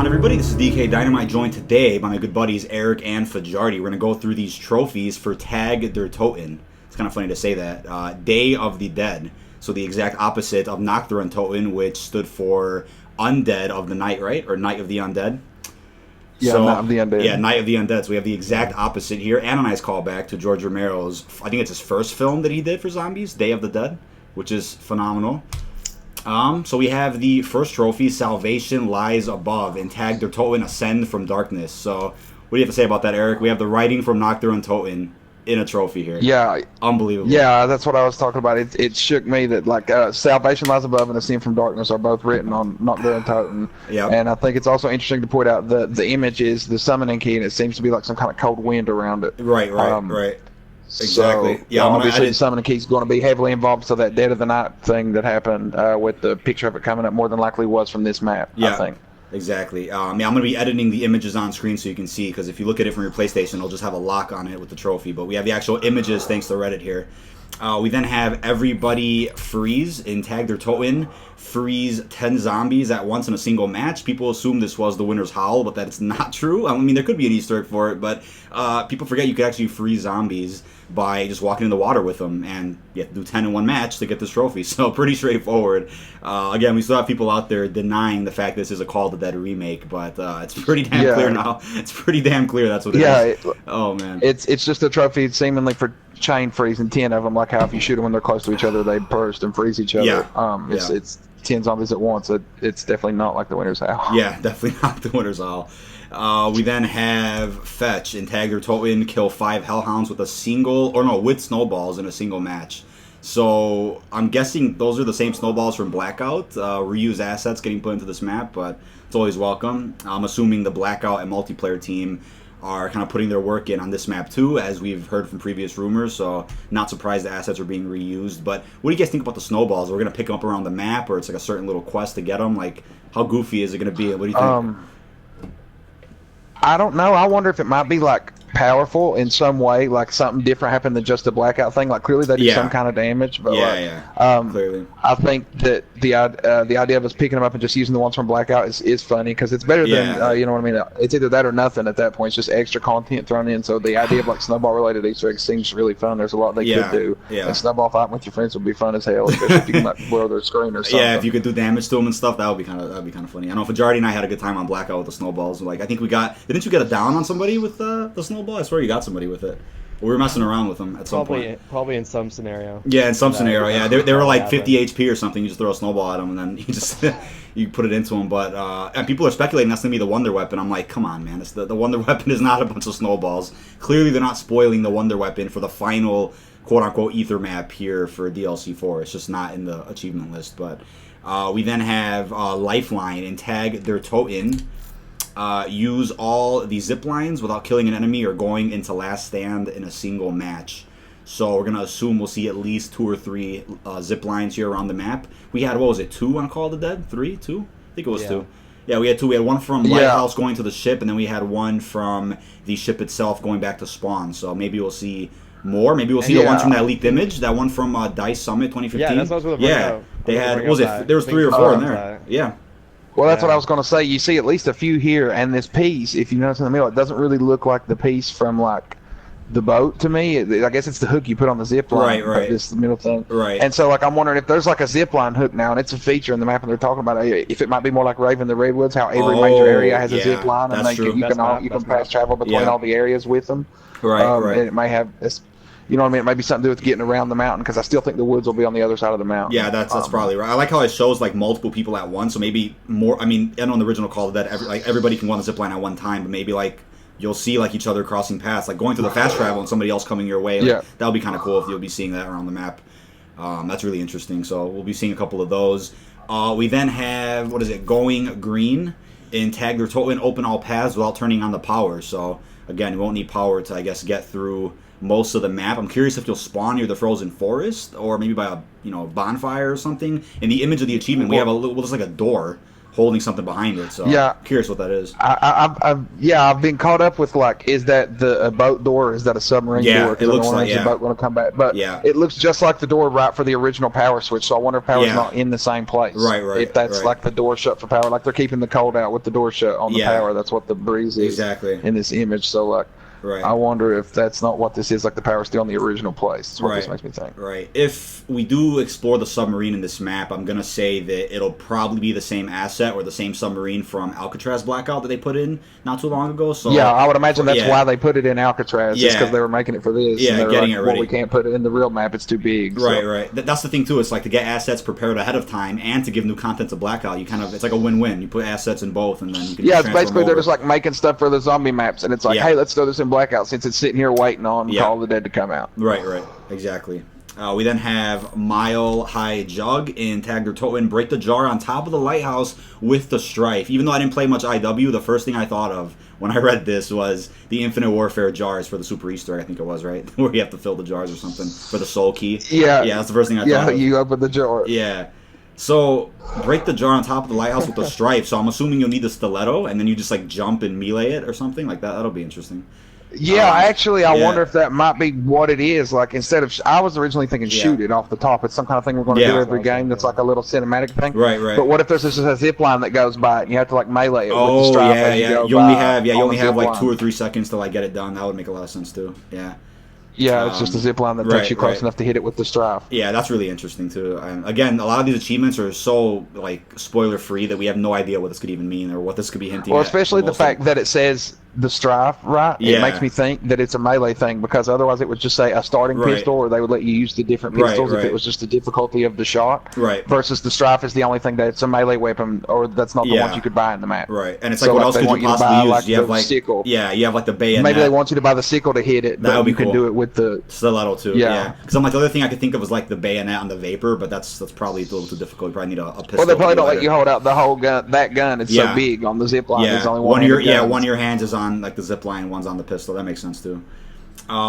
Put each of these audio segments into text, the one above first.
on, everybody? This is dkdynamite, joined today by my good buddies Eric and Fajardi. We're going to go through these trophies for Tag der Toten. It's kind of funny to say that. Day of the Dead. So the exact opposite of Nacht der Toten, which stood for Undead of the Night, right? Or Night of the Undead. Yeah, so, Night of the Undead. Yeah, Night of the Undead. So we have the exact opposite here. And a nice callback to George Romero's, I think it's his first film that he did for zombies, Day of the Dead, which is phenomenal. So we have the first trophy, Salvation Lies Above, and Tag der Toten, Ascend from Darkness. So what do you have to say about that, Eric? We have the writing from Nacht der Toten in a trophy here. Yeah. Unbelievable. Yeah, that's what I was talking about. It shook me that, like, Salvation Lies Above and Ascend from Darkness are both written on Nacht der Toten. Yep. And I think it's also interesting to point out the image is the summoning key, and it seems to be like some kind of cold wind around it. Right. Exactly. So, yeah, obviously the summoning key is going to be heavily involved. So that Dead of the Night thing that happened with the picture of it coming up more than likely was from this map, yeah, I think. Exactly. I'm going to be editing the images on screen so you can see, because if you look at it from your PlayStation, it'll just have a lock on it with the trophy. But we have the actual images thanks to Reddit here. We then have everybody freeze in Tag der Toten, freeze 10 zombies at once in a single match. People assume this was the winner's howl, but that's not true. I mean, there could be an Easter egg for it, but people forget you could actually freeze zombies by just walking in the water with them, and you have to do 10 in one match to get this trophy. So pretty straightforward. Again, we still have people out there denying the fact this is a Call of the Dead remake, but it's pretty damn clear now. It's pretty damn clear that's what it is. Oh man, it's just a trophy seemingly for chain freezing 10 of them, like how if you shoot them when they're close to each other, they burst and freeze each other. It's 10 zombies at once. It's definitely not like the winner's howl. Yeah, definitely not the winner's howl. We then have Fetch in Tag der Toten, kill 5 Hellhounds with with snowballs in a single match. So I'm guessing those are the same snowballs from Blackout, reused assets getting put into this map, but it's always welcome. I'm assuming the Blackout and multiplayer team are kind of putting their work in on this map too, as we've heard from previous rumors, so not surprised the assets are being reused. But what do you guys think about the snowballs? We're going to pick them up around the map, or it's like a certain little quest to get them? Like, how goofy is it going to be? What do you think? I don't know. I wonder if it might be like powerful in some way, like something different happened than just a blackout thing. Like clearly they did some kind of damage, but clearly. I think that the idea of us picking them up and just using the ones from blackout is funny, because it's better than you know what I mean. It's either that or nothing at that point. It's just extra content thrown in. So the idea of like snowball related Easter eggs seems really fun. There's a lot they could do. Yeah. And snowball fighting with your friends would be fun as hell, especially if you can like blow their screen or something. Yeah, if you could do damage to them and stuff, that'd be kind of funny. I know Fajardi and I had a good time on blackout with the snowballs. Like, I think didn't you get a down on somebody with the snowball? I swear you got somebody with it. We were messing around with them at some point. Probably in some scenario. Yeah, in some scenario. Yeah, they were like 50 HP or something. You just throw a snowball at them and then you just you put it into them. But and people are speculating that's gonna be the Wonder Weapon. I'm like, come on, man. The Wonder Weapon is not a bunch of snowballs. Clearly, they're not spoiling the Wonder Weapon for the final quote unquote ether map here for DLC 4. It's just not in the achievement list. But we then have Lifeline in Tag der Toten. Use all the zip lines without killing an enemy or going into last stand in a single match. So we're going to assume we'll see at least 2 or 3 zip lines here around the map. We had, 2 on Call of the Dead? 3? 2? I think it was 2. Yeah, we had 2. We had one from Lighthouse going to the ship, and then we had one from the ship itself going back to spawn. So maybe we'll see more. Maybe we'll see the ones from that leaked image. That one from DICE Summit 2015. Yeah, that's what I was going to they had, there was 3 or 4 in there. Yeah. Well, that's what I was going to say. You see at least a few here, and this piece, if you notice in the middle, it doesn't really look like the piece from, like, the boat to me. I guess it's the hook you put on the zip line. Right. This middle thing. Right. And so, like, I'm wondering if there's, like, a zip line hook now, and it's a feature in the map, and they're talking about if it might be more like Raven the Redwoods, how every major area has a zip line, and you can fast travel between all the areas with them. Right. And it may have this. You know what I mean? It might be something to do with getting around the mountain, because I still think the woods will be on the other side of the mountain. Yeah, that's probably right. I like how it shows like multiple people at once, so maybe more. I mean, and on the original Call of the Dead, everybody can go on the zip line at one time, but maybe like you'll see like each other crossing paths, like going through the fast travel and somebody else coming your way. Like, that would be kind of cool if you'll be seeing that around the map. That's really interesting. So we'll be seeing a couple of those. We then have Going Green in Tag der Toten, open all paths without turning on the power. So again, you won't need power to get through most of the map. I'm curious if you'll spawn near the frozen forest or maybe by a bonfire or something. In the image of the achievement, we have just like a door holding something behind it. So Yeah. I'm curious what that is. I've been caught up with like, is that a boat door? Is that a submarine Yeah, door? it looks like, is the boat going to come back? But Yeah. it looks just like the door right for the original power switch. So I wonder if power's not in the same place. Right. If that's like the door shut for power, like they're keeping the cold out with the door shut on the power. That's what the breeze is in this image. So like. Right. I wonder if that's not what this is, like the power's still in the original place. That's what this makes me think. Right. If we do explore the submarine in this map, I'm going to say that it'll probably be the same asset or the same submarine from Alcatraz Blackout that they put in not too long ago. So yeah, I would imagine that's why they put it in Alcatraz, just because they were making it for this. Yeah, and getting like, it ready. Well, we can't put it in the real map, it's too big. Right. That's the thing, too. It's like to get assets prepared ahead of time and to give new content to Blackout. It's like a win-win. You put assets in both, and then you can it's basically they're just like making stuff for the zombie maps, and it's like, hey, let's throw this in Blackout since it's sitting here waiting on Call of the Dead to come out. Right, exactly. We then have Mile High Jug in Tagger Toten. Break the jar on top of the lighthouse with the strife. Even though I didn't play much IW, the first thing I thought of when I read this was the Infinite Warfare jars for the Super Easter egg, I think it was, right? Where you have to fill the jars or something for the soul key. Yeah, that's the first thing I thought of. Yeah, you open the jar. Yeah. So, break the jar on top of the lighthouse with the strife. So I'm assuming you'll need the stiletto, and then you just like jump and melee it or something like that. That'll be interesting. Yeah, actually, I wonder if that might be what it is. Like, instead of, I was originally thinking shoot it off the top. It's some kind of thing we're going to do every game that's like a little cinematic thing. Right. But what if there's just a zip line that goes by it and you have to like melee it with the stripe as you go You only have like line. 2 or 3 seconds to like get it done. That would make a lot of sense too. Yeah, it's just a zip line that takes you close enough to hit it with the stripe. Yeah, that's really interesting too. And again, a lot of these achievements are so like spoiler free that we have no idea what this could even mean or what this could be hinting at. Well, especially the fact that it says the strife, right? It makes me think that it's a melee thing, because otherwise it would just say a starting pistol, or they would let you use the different pistols if it was just the difficulty of the shot. Right. Versus the strife is the only thing that's a melee weapon, or that's not the ones you could buy in the map. Right. And it's like, what else could you possibly use? You have like sickle. Yeah, you have like the bayonet. Maybe they want you to buy the sickle to hit it, but you can do it with the stiletto too. Yeah. Because I'm like, the other thing I could think of was like the bayonet on the Vapor, but that's probably a little too difficult. You probably need a pistol. Well, they probably don't let you hold out the whole gun. That gun is so big on the zip line. Yeah. There's only one of your hands is on like the zip line, one's on the pistol. That makes sense too.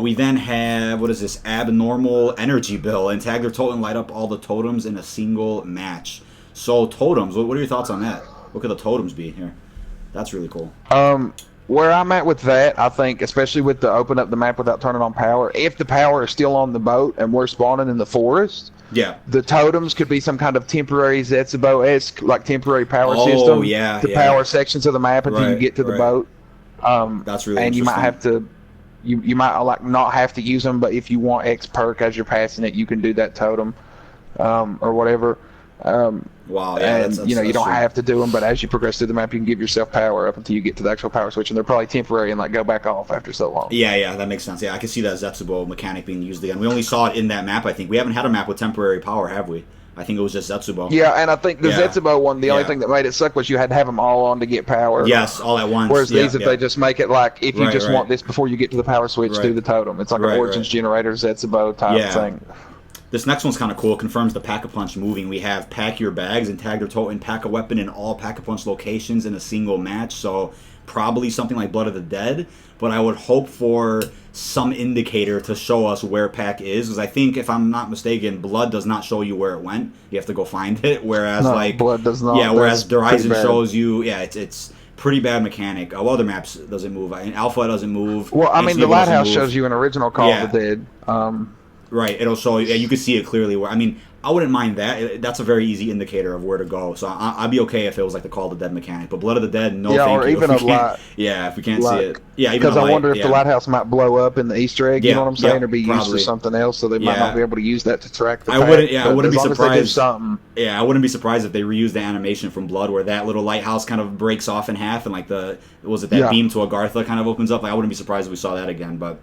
We then have, what is this, abnormal energy bill, and Tagger Toten light up all the totems in a single match. So totems, what are your thoughts on that? What could the totems be here? That's really cool. Where I'm at with that, I think, especially with the open up the map without turning on power, if the power is still on the boat and we're spawning in the forest, the totems could be some kind of temporary Zetsubo-esque, like temporary power system. To power sections of the map until you get to the boat. That's really and interesting. you might have to, you might like not have to use them, but if you want X perk as you're passing it, you can do that totem, or whatever. Wow, yeah, and you don't have to do them, but as you progress through the map, you can give yourself power up until you get to the actual power switch, and they're probably temporary and like go back off after so long. Yeah, that makes sense. Yeah, I can see that Zetsubo mechanic being used again. We only saw it in that map. I think we haven't had a map with temporary power, have we? I think it was just Zetsubo. Yeah, and I think the Zetsubo one, the only thing that made it suck was you had to have them all on to get power. Yes, all at once. Whereas these, if they just make it like, if you just want this before you get to the power switch, do the totem. It's like an Origins generator Zetsubo type thing. This next one's kind of cool. It confirms the Pack-a-Punch moving. We have pack your bags and Tagger Toten pack a weapon in all Pack-a-Punch locations in a single match. So probably something like Blood of the Dead. But I would hope for some indicator to show us where Pack is. Because I think, if I'm not mistaken, Blood does not show you where it went. You have to go find it. Whereas Blood does not. Yeah, whereas Horizon shows you, it's pretty bad mechanic. Other maps doesn't move. Alpha doesn't move. Well, I mean, the Lighthouse shows you an original Call of the Dead. Right, it'll show you. Yeah, you can see it clearly. Where I wouldn't mind that. That's a very easy indicator of where to go. So I'd be okay if it was like the Call of the Dead mechanic. But Blood of the Dead, no, thank or you. even a light. Yeah, if we can't see it. Yeah, even because I wonder if the lighthouse might blow up in the Easter egg. You know what I'm saying, or be used for something else, so they might not be able to use that to track the. I wouldn't be surprised. Yeah, I wouldn't be surprised if they reuse the animation from Blood, where that little lighthouse kind of breaks off in half, and like that beam to Agartha kind of opens up. I wouldn't be surprised if we saw that again, but.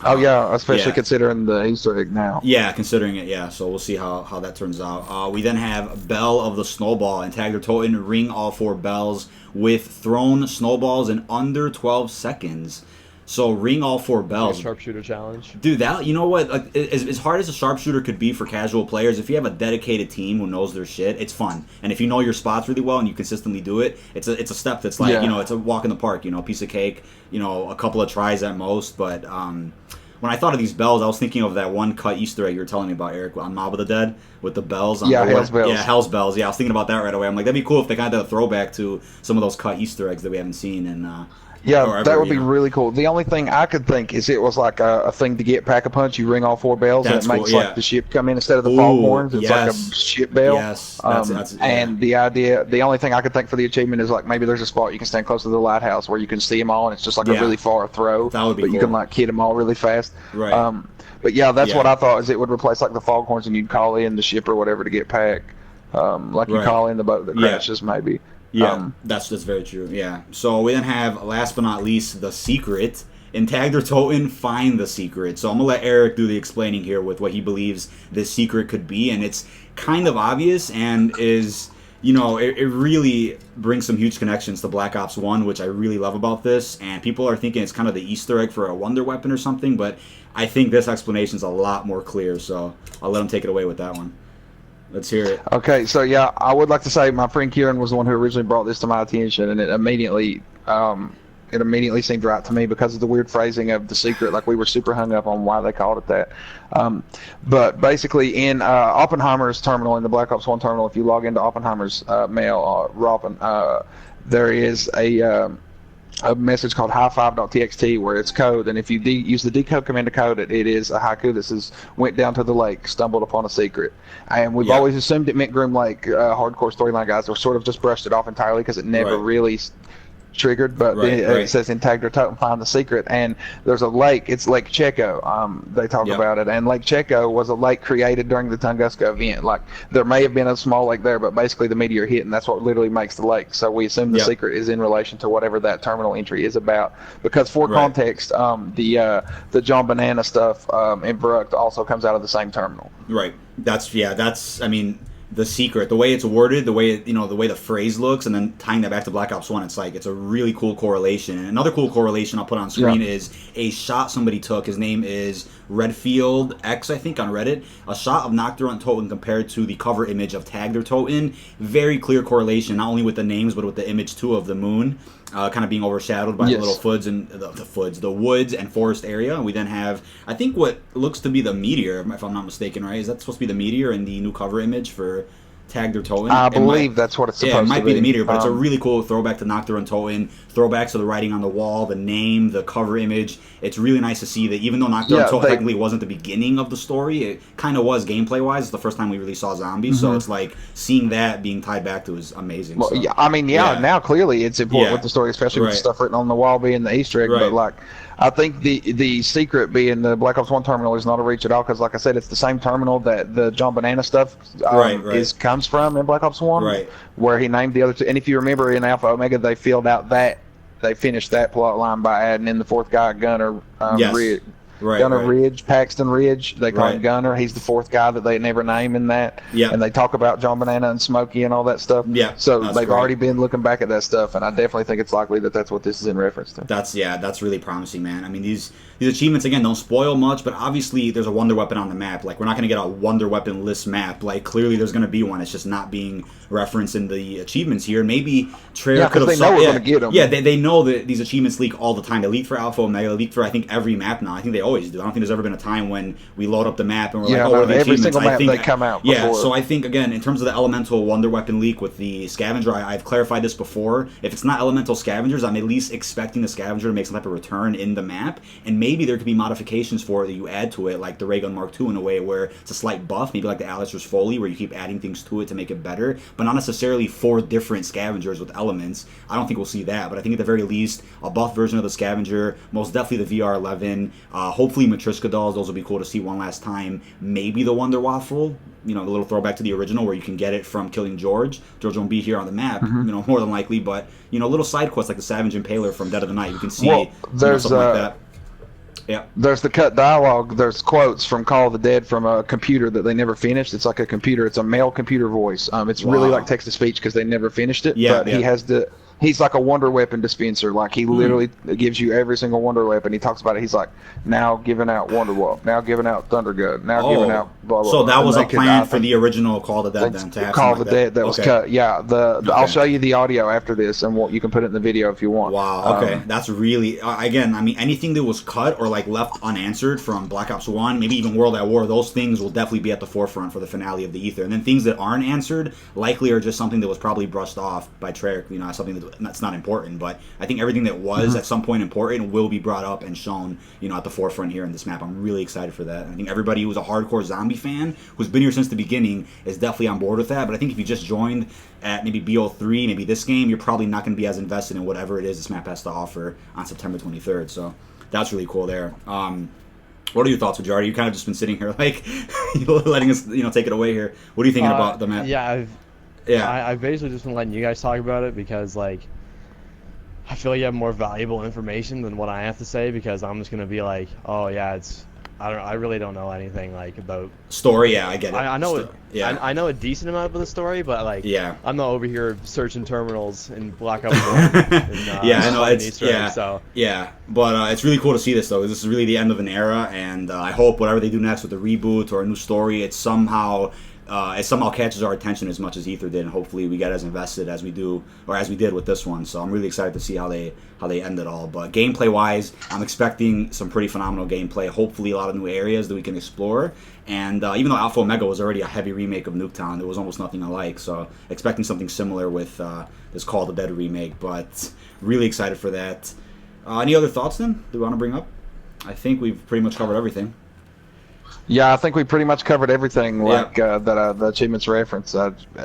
Oh yeah, especially considering the Easter egg now. Yeah, considering it, yeah. So we'll see how that turns out. We then have Bell of the Snowball and Tagger Toten ring all 4 bells with thrown snowballs in under 12 seconds. So ring all 4 bells. Like a sharpshooter challenge. Dude, that, you know what? Like, as hard as a sharpshooter could be for casual players, if you have a dedicated team who knows their shit, it's fun. And if you know your spots really well and you consistently do it, it's a step that's like, it's a walk in the park, piece of cake, a couple of tries at most. But when I thought of these bells, I was thinking of that one cut Easter egg you were telling me about, Eric, on Mob of the Dead with the bells. On Hell's Bells. Yeah, Hell's Bells. Yeah, I was thinking about that right away. I'm like, that'd be cool if they kind of did a throwback to some of those cut Easter eggs that we haven't seen. That would be really cool. The only thing I could think is it was like a thing to get Pack-a-Punch. You ring all 4 bells, and it makes like the ship come in instead of the foghorns. It's like a ship bell. Yes. And the only thing I could think for the achievement is like maybe there's a spot you can stand close to the lighthouse where you can see them all, and it's just like a really far throw. That would be cool. You can like hit them all really fast. Right. But that's what I thought, is it would replace like the foghorns, and you'd call in the ship or whatever to get Pack. Like you call in the boat that crashes maybe. Yeah, that's very true. Yeah. So we then have, last but not least, the secret. In Tagged or Toten, find the secret. So I'm going to let Eric do the explaining here with what he believes this secret could be. And it's kind of obvious and is, it really brings some huge connections to Black Ops 1, which I really love about this. And people are thinking it's kind of the Easter egg for a wonder weapon or something. But I think this explanation is a lot more clear. So I'll let him take it away with that one. Let's hear it. Okay, so I would like to say my friend Kieran was the one who originally brought this to my attention, and it immediately seemed right to me because of the weird phrasing of the secret. Like, we were super hung up on why they called it that. But basically, in Oppenheimer's terminal, in the Black Ops 1 terminal, if you log into Oppenheimer's mail, there is a message called high5.txt where it's code, and if you use the decode command to code it, it is a haiku that says, "Went down to the lake, stumbled upon a secret." And we've always assumed it meant Groom Lake. Hardcore storyline guys were sort of just brushed it off entirely because it never really triggered, but it says in Tagged or Toten, find the secret. And there's a lake, it's Lake Checo. They talk about it, and Lake Checo was a lake created during the Tunguska event. Like, there may have been a small lake there, but basically the meteor hit, and that's what literally makes the lake. So we assume the secret is in relation to whatever that terminal entry is about, because for context, the John Banana stuff in Verrucht also comes out of the same terminal. Right. That's I mean, the secret, the way it's worded, the way the way the phrase looks, and then tying that back to Black Ops 1, it's a really cool correlation. And another cool correlation I'll put on screen is a shot somebody took. His name is Redfield X, I think, on Reddit. A shot of Nocturne Toten compared to the cover image of Tagged or Toten. Very clear correlation, not only with the names, but with the image too of the moon. Kind of being overshadowed by the little the woods and forest area. And we then have, I think, what looks to be the meteor, if I'm not mistaken, right? Is that supposed to be the meteor in the new cover image for Tagged or Toten? I believe that's what it's supposed to be. Yeah, it might be the meteor, but it's a really cool throwback to Nocturne Toten, throwbacks to the writing on the wall, the name, the cover image. It's really nice to see that even though Nocturne Toten technically wasn't the beginning of the story, it kind of was gameplay-wise. It's the first time we really saw zombies, so it's like seeing that being tied back to is amazing. Well, now clearly it's important with the story, especially with the stuff written on the wall being the Easter egg, but like, I think the secret being the Black Ops 1 terminal is not a reach at all, because like I said, it's the same terminal that the John Banana stuff comes from in Black Ops 1, where he named the other two. And if you remember in Alpha Omega, they finished that plot line by adding in the fourth guy, Gunner Ridge, Paxton Ridge. They call him Gunner. He's the fourth guy that they never name in that. And they talk about John Banana and Smokey and all that stuff. So they've already been looking back at that stuff, and I definitely think it's likely that that's what this is in reference to. That's really promising, man. I mean, these achievements, again, don't spoil much, but obviously there's a wonder weapon on the map. Like, we're not going to get a wonder weapon list map. Like, clearly there's going to be one. It's just not being referenced in the achievements here. Maybe Treyarch could have... they know we're going to get them. Yeah, they know that these achievements leak all the time. They leak for Alpha Omega. They leak for, I think, every map now. I think they always do. I don't think there's ever been a time when we load up the map and we're like, what are the every achievements? Single map they come out before. Yeah, so I think, again, in terms of the elemental wonder weapon leak with the scavenger, I've clarified this before. If it's not elemental scavengers, I'm at least expecting the scavenger to make some type of return in the map, and maybe there could be modifications for it that you add to it, like the Ray Gun Mark II, in a way where it's a slight buff, maybe like the Alistair's Foley, where you keep adding things to it to make it better, but not necessarily 4 different scavengers with elements. I don't think we'll see that, but I think at the very least, a buff version of the scavenger, most definitely the VR11, hopefully Matryoshka dolls, those will be cool to see one last time. Maybe the Wonder Waffle, the little throwback to the original where you can get it from killing George. George won't be here on the map, more than likely, but, little side quests like the Savage Impaler from Dead of the Night, you can see something like that. Yeah. There's the cut dialogue. There's quotes from Call of the Dead from a computer that they never finished. It's like a computer. It's a male computer voice. It's really like text to speech because they never finished it. But he has he's like a wonder weapon dispenser. Like he literally gives you every single wonder weapon. He talks about it. He's like, now giving out Wonder Wolf, now giving out Thunder Gun, now giving out blah blah. So blah. that was a plan for the original Call of the Dead then to have Call of the like Dead that was cut. Yeah, I'll show you the audio after this, and you can put it in the video if you want. Wow. Okay, that's really again. I mean, anything that was cut or like left unanswered from Black Ops 1, maybe even World at War, those things will definitely be at the forefront for the finale of the Ether. And then things that aren't answered likely are just something that was probably brushed off by Treyarch. You know, something that's not important. But I think everything that was at some point important will be brought up and shown, you know, at the forefront here in this map. I'm really excited for that. I think everybody who's a hardcore zombie fan, who's been here since the beginning, is definitely on board with that. But I think if you just joined at maybe BO3, maybe this game, you're probably not going to be as invested in whatever it is this map has to offer on September 23rd. So that's really cool there. What are your thoughts, Jardy? You kind of just been sitting here like letting us, you know, take it away here. What are you thinking about the map? I've basically just been letting you guys talk about it because, like, I feel like you have more valuable information than what I have to say, because I'm just gonna be like, oh yeah, it's I really don't know anything like about story. Yeah, I get it. I know I know a decent amount about the story, but like I'm not over here searching terminals in Black Ops 1. Yeah, I know it's Easter eggs, so. But it's really cool to see this though. This is really the end of an era, and I hope whatever they do next with the reboot or a new story, it somehow catches our attention as much as Ether did, and hopefully we get as invested as we did with this one. So I'm really excited to see how they end it all. But gameplay wise, I'm expecting some pretty phenomenal gameplay. Hopefully a lot of new areas that we can explore. And even though Alpha Omega was already a heavy remake of Nuketown, there was almost nothing alike. So expecting something similar with this Call of the Dead remake. But really excited for that. Any other thoughts then that we want to bring up? I think we've pretty much covered everything. Yeah, I think we pretty much covered everything that the achievements reference.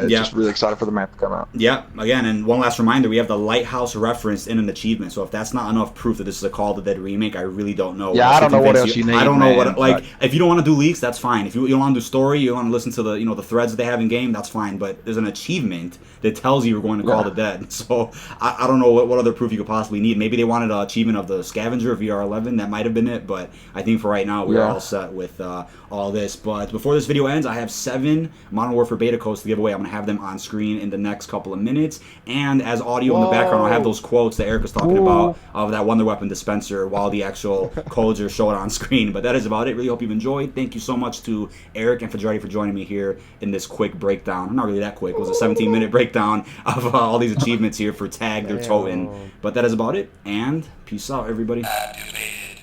Just really excited for the map to come out. Yeah, again, and one last reminder, we have the Lighthouse referenced in an achievement. So if that's not enough proof that this is a Call of the Dead remake, I really don't know. Yeah, I don't know what else you need. I don't know what, like, if you don't want to do leaks, that's fine. If you don't want to do story, you want to listen to the, you know, the threads that they have in game, that's fine. But there's an achievement that tells you you're going to Call the Dead. So I don't know what other proof you could possibly need. Maybe they wanted an achievement of the Scavenger VR11. That might have been it. But I think for right now, we're all set with all this. But before this video ends, I have 7 Modern Warfare beta codes to give away. I'm going to have them on screen in the next couple of minutes. And as audio in the background, I'll have those quotes that Eric was talking about of that Wonder Weapon dispenser while the actual codes are shown on screen. But that is about it. Really hope you've enjoyed. Thank you so much to Eric and Fajardi for joining me here in this quick breakdown. Not really that quick. It was a 17-minute breakdown of all these achievements here for Tagged or Toten. But that is about it. And peace out, everybody. Activated.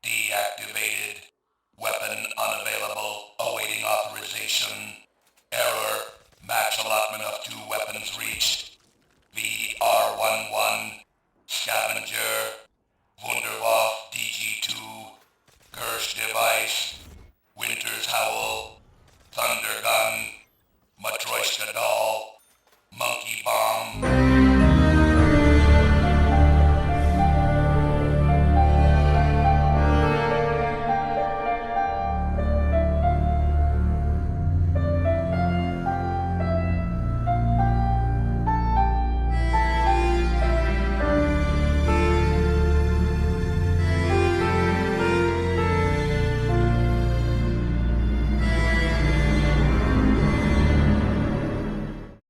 Deactivated. Weapon unavailable. Awaiting authorization. Error. Match allotment of 2 weapons reached.